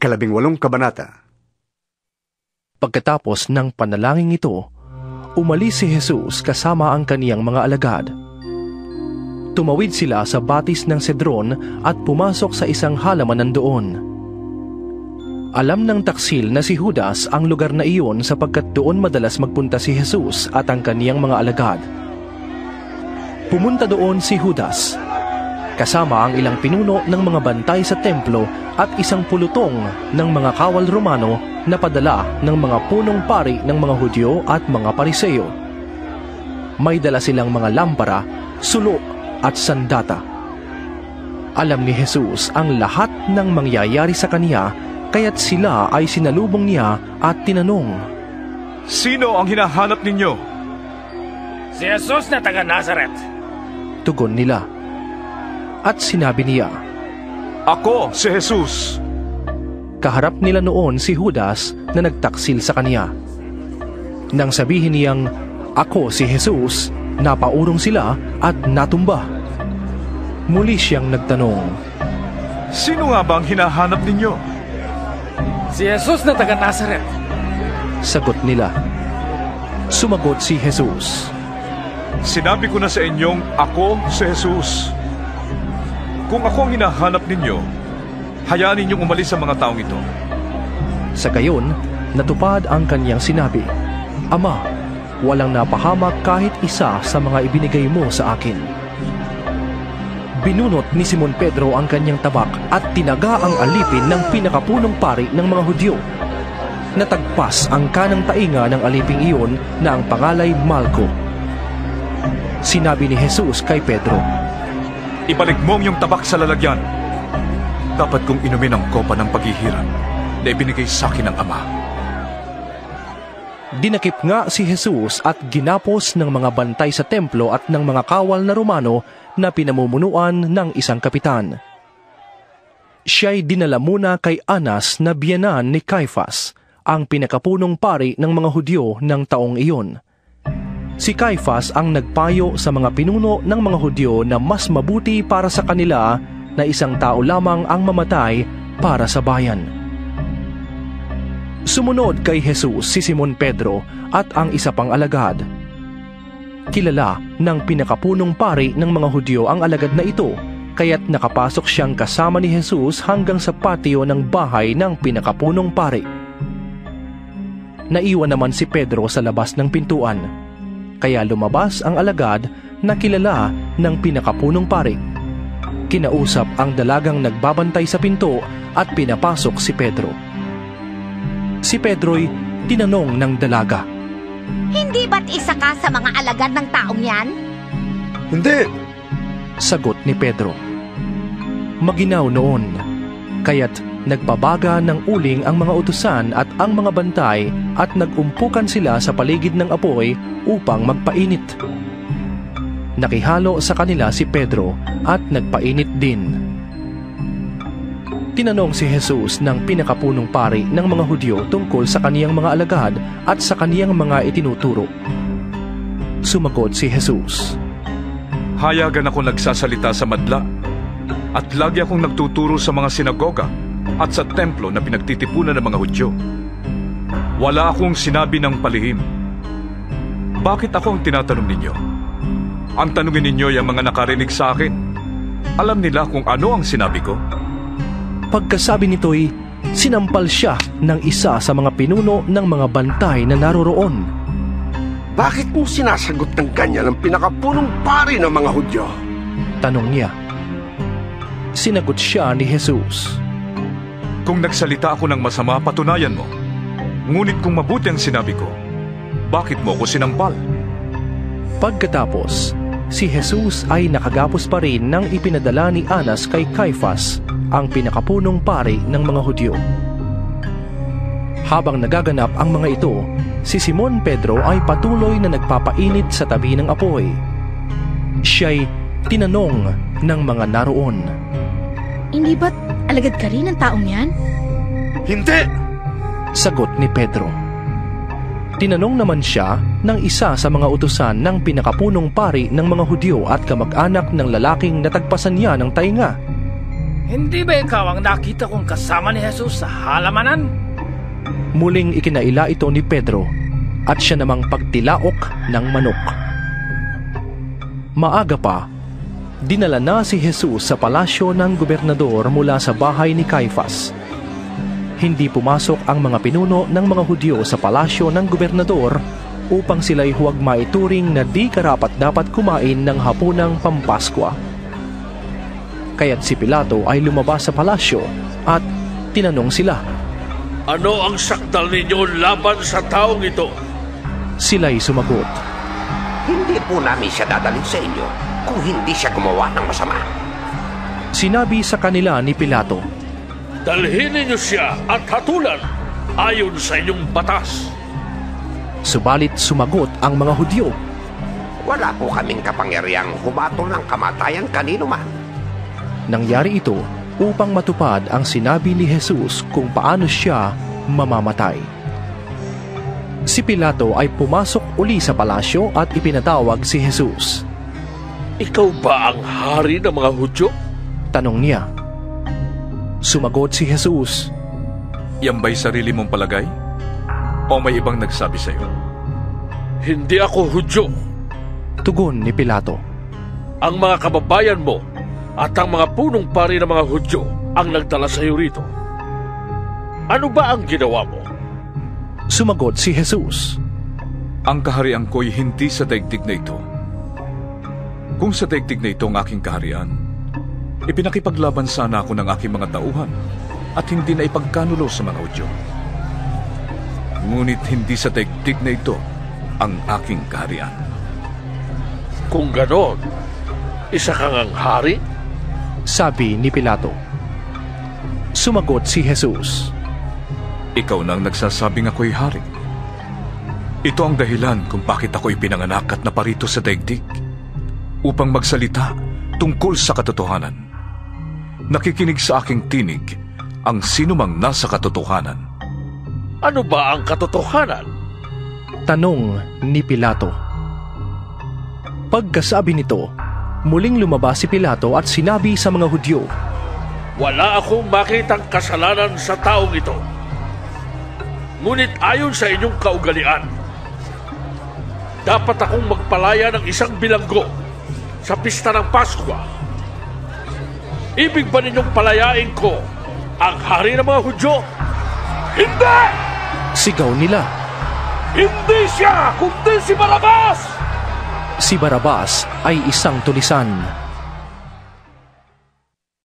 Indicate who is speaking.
Speaker 1: 18 kabanata.
Speaker 2: Pagkatapos ng panalangin ito, umalis si Jesus kasama ang kaniyang mga alagad. Tumawid sila sa batis ng Cedron at pumasok sa isang halamanan doon. Alam ng taksil na si Judas ang lugar na iyon sapagkat doon madalas magpunta si Jesus at ang kaniyang mga alagad. Pumunta doon si Judas, kasama ang ilang pinuno ng mga bantay sa templo at isang pulutong ng mga kawal Romano na padala ng mga punong pari ng mga Hudyo at mga Pariseo. May dala silang mga lampara, sulo at sandata. Alam ni Jesus ang lahat ng mangyayari sa kaniya, kaya't sila ay sinalubong niya at tinanong,
Speaker 3: "Sino ang hinahanap ninyo?"
Speaker 4: "Si Jesus na taga Nazaret,"
Speaker 2: tugon nila. At sinabi niya,
Speaker 3: "Ako si Jesus."
Speaker 2: Kaharap nila noon si Judas na nagtaksil sa kaniya. Nang sabihin niyang, "Ako si Jesus," napaurong sila at natumba. Muli siyang nagtanong,
Speaker 3: "Sino nga ba ang hinahanap ninyo?"
Speaker 4: "Si Jesus na taga Nazaret,"
Speaker 2: sagot nila. Sumagot si Jesus,
Speaker 3: "Sinabi ko na sa inyong ako si Jesus. Kung ako ang hinahanap ninyo, hayaan ninyong umalis sa mga taong ito."
Speaker 2: Sa gayon, natupad ang kanyang sinabi, "Ama, walang napahamak kahit isa sa mga ibinigay mo sa akin." Binunot ni Simon Pedro ang kanyang tabak at tinaga ang alipin ng pinakapunong pari ng mga Hudyo. Natagpas ang kanang tainga ng aliping iyon na ang pangalay Malco. Sinabi ni Jesus kay Pedro,
Speaker 3: "Ibalik mo ang iyong tabak sa lalagyan. Dapat kong inumin ang kopa ng paghihirap na ibinigay sa akin ng Ama."
Speaker 2: Dinakip nga si Jesus at ginapos ng mga bantay sa templo at ng mga kawal na Romano na pinamumunuan ng isang kapitan. Siya'y dinala muna kay Anas na biyenan ni Caifas, ang pinakapunong pari ng mga Hudyo ng taong iyon. Si Caifas ang nagpayo sa mga pinuno ng mga Hudyo na mas mabuti para sa kanila na isang tao lamang ang mamatay para sa bayan. Sumunod kay Jesus si Simon Pedro at ang isa pang alagad. Kilala ng pinakapunong pari ng mga Hudyo ang alagad na ito, kaya't nakapasok siyang kasama ni Jesus hanggang sa patio ng bahay ng pinakapunong pari. Naiwan naman si Pedro sa labas ng pintuan, kaya lumabas ang alagad na kilala ng pinakapunong pari. Kinausap ang dalagang nagbabantay sa pinto at pinapasok si Pedro. Si Pedro'y tinanong ng dalaga,
Speaker 5: "Hindi ba't isa ka sa mga alagad ng taong yan?"
Speaker 1: Hindi,
Speaker 2: sagot ni Pedro. Maginaw noon, kaya't nagpabaga ng uling ang mga utusan at ang mga bantay at nagumpukan sila sa paligid ng apoy upang magpainit. Nakihalo sa kanila si Pedro at nagpainit din. Tinanong si Jesus ng pinakapunong pari ng mga Hudyo tungkol sa kaniyang mga alagad at sa kaniyang mga itinuturo. Sumagot si Jesus,
Speaker 3: "Hayagan ako nagsasalita sa madla at lagi akong nagtuturo sa mga sinagoga at sa templo na pinagtitipunan ng mga Hudyo. Wala akong sinabi ng palihim. Bakit ako ang tinatanong ninyo? Ang tanungin ninyo yung mga nakarinig sa akin. Alam nila kung ano ang sinabi ko."
Speaker 2: Pagkasabi nito'y sinampal siya ng isa sa mga pinuno ng mga bantay na naroroon.
Speaker 6: "Bakit mo sinasagot ng ganyan ang pinakapunong pari ng mga Hudyo?"
Speaker 2: Tanong niya. Sinagot siya ni Jesus,
Speaker 3: "Kung nagsalita ako ng masama, patunayan mo. Ngunit kung mabuti ang sinabi ko, bakit mo ako sinampal?"
Speaker 2: Pagkatapos, si Jesus ay nakagapos pa rin ng ipinadala ni Anas kay Caifas, ang pinakapunong pari ng mga Hudyo. Habang nagaganap ang mga ito, si Simon Pedro ay patuloy na nagpapainit sa tabi ng apoy. Siya'y tinanong ng mga naroon,
Speaker 7: "Hindi ba't alagad ka rin ng taong yan?"
Speaker 6: "Hindi!"
Speaker 2: sagot ni Pedro. Tinanong naman siya ng isa sa mga utusan ng pinakapunong pari ng mga Hudyo at kamag-anak ng lalaking natagpasan niya ng tainga,
Speaker 4: Hindi ba ikaw ang nakita kong kasama ni Jesus sa halamanan?
Speaker 2: Muling ikinaila ito ni Pedro at siya namang pagtilaok ng manok. Maaga pa, dinala na si Jesus sa palasyo ng gobernador mula sa bahay ni Caifas. Hindi pumasok ang mga pinuno ng mga Hudyo sa palasyo ng gobernador upang sila'y huwag maituring na di karapat-dapat kumain ng hapunang Pampaskwa. Kaya't si Pilato ay lumabas sa palasyo at tinanong sila.
Speaker 8: Ano ang sakdal ninyo laban sa taong ito?
Speaker 2: Sila'y sumagot.
Speaker 6: Hindi po namin siya dadalhin sa inyo kung hindi siya gumawa ng masama.
Speaker 2: Sinabi sa kanila ni Pilato,
Speaker 8: Dalhin ninyo siya at hatulan ayon sa inyong batas.
Speaker 2: subalit sumagot ang mga Hudyo.
Speaker 6: Wala po kaming kapangyarihang humatol ng kamatayan kanino man.
Speaker 2: Nangyari ito upang matupad ang sinabi ni Jesus kung paano siya mamamatay. Si Pilato ay pumasok uli sa palasyo at ipinatawag si Jesus.
Speaker 8: Ikaw ba ang hari ng mga Hudyo?
Speaker 2: Tanong niya. Sumagot si Jesus.
Speaker 3: Yan ba'y sarili mong palagay? O may ibang nagsabi sa'yo?
Speaker 8: Hindi ako Hudyo.
Speaker 2: Tugon ni Pilato.
Speaker 8: Ang mga kababayan mo at ang mga punong pari ng mga Hudyo ang nagdala sa iyo rito. Ano ba ang ginawa mo?
Speaker 2: Sumagot si Jesus.
Speaker 3: Ang kaharian ko'y hindi sa daigdig na ito. Kung sa daigdig na ito ang aking kaharian, ipinakipaglaban sana ako ng aking mga tauhan at hindi na ipagkanulo sa mga Hudyo. Ngunit hindi sa daigdig na ito ang aking kaharian.
Speaker 8: Kung ganon, isa kang ang hari?
Speaker 2: Sabi ni Pilato. Sumagot si Jesus.
Speaker 3: Ikaw nang nagsasabing ako'y hari. Ito ang dahilan kung bakit ako'y pinanganak at naparito sa daigdig, upang magsalita tungkol sa katotohanan. Nakikinig sa aking tinig ang sinumang nasa katotohanan.
Speaker 8: Ano ba ang katotohanan?
Speaker 2: Tanong ni Pilato. Pagkasabi nito, muling lumabas si Pilato at sinabi sa mga Hudyo,
Speaker 8: Wala akong makitang kasalanan sa taong ito. Ngunit ayon sa inyong kaugalian, dapat akong magpalaya ng isang bilanggo sa pista ng Paskwa. Ibig ba ninyong palayain ko ang hari ng mga Hudyo? Hindi!
Speaker 2: sigaw nila.
Speaker 8: Hindi siya, kundi si Barabas!
Speaker 2: Si Barabas ay isang tulisan.